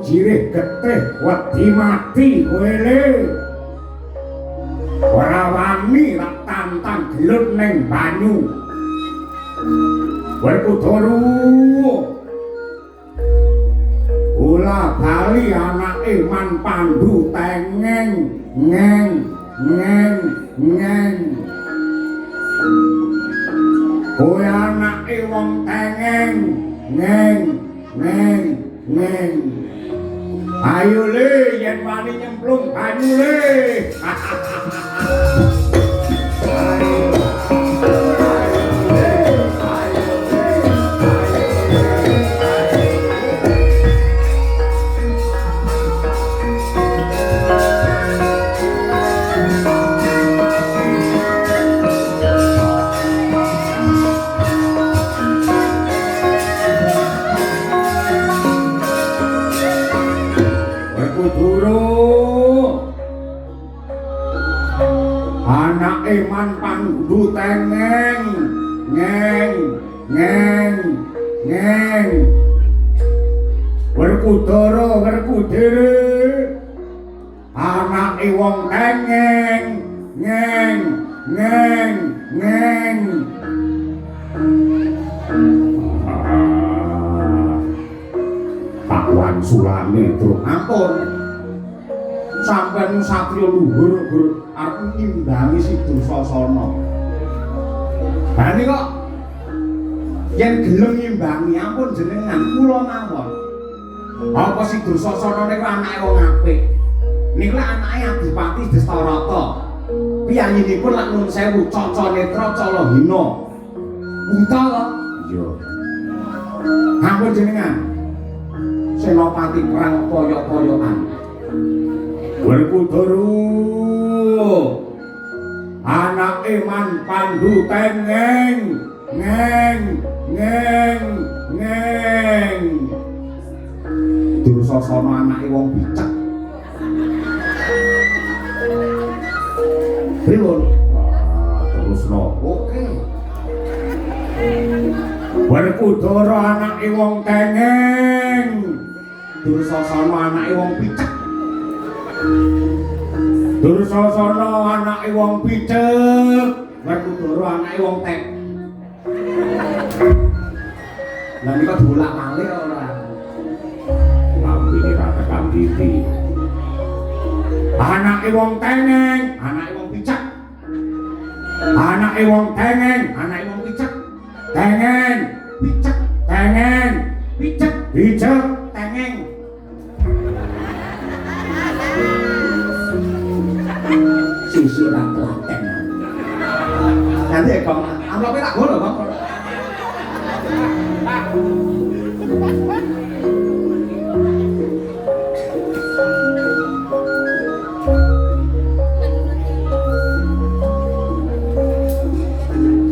jirih getih wedi mati kowe le. Ora wani tak tantang gelut ning banyu. Werkudara Ula bali anake Man Pandhu tengeng ngeng ngeng ngeng. Kowe anake wong tengeng ngeng ngeng ngeng. Ayo le yen wani nyemplung banyu le. Anake Man Pandhu tengeng ngeng ngeng ngeng. Werkudara Werkudere anake wong tengeng ngeng ngeng ngeng. Pak Wan Sulane to ampun. Sampeyan satriya luhur arep ngimbangi si Dursasana. Lah niki kok yen gelem ngimbangi ampun jenengan kula mawon. Apa si Dursasana niku anake wong apik. Niku lak anake Adipati Destarata. Piyambakipun lak nuwun sewu Caca Netra Cala Hina. Buta to? Iya. Ampun jenengan. Senopati perang poyok-poyokan. Werkudara anake Man Pandhu tengeng ngeng ngeng ngeng. Dursasana anake wong bicek. Pripun? Terusno. Oke. Werkudara anake wong tengeng. Dursasana anake wong bicek. Dursasana anake wong picek, Werkudara anake wong tek. Lah nika diulak-alik ora. Lambene ra tekan titi. Anake wong tengeng, anake wong picek. Anake wong tengeng, anake wong picek. Tengeng, picek, tengeng, picek, picek, tengeng. Sisi ra telaten. Nanti Bang, amplopnya tak gono, Bang.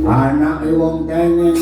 Anake wong kenging.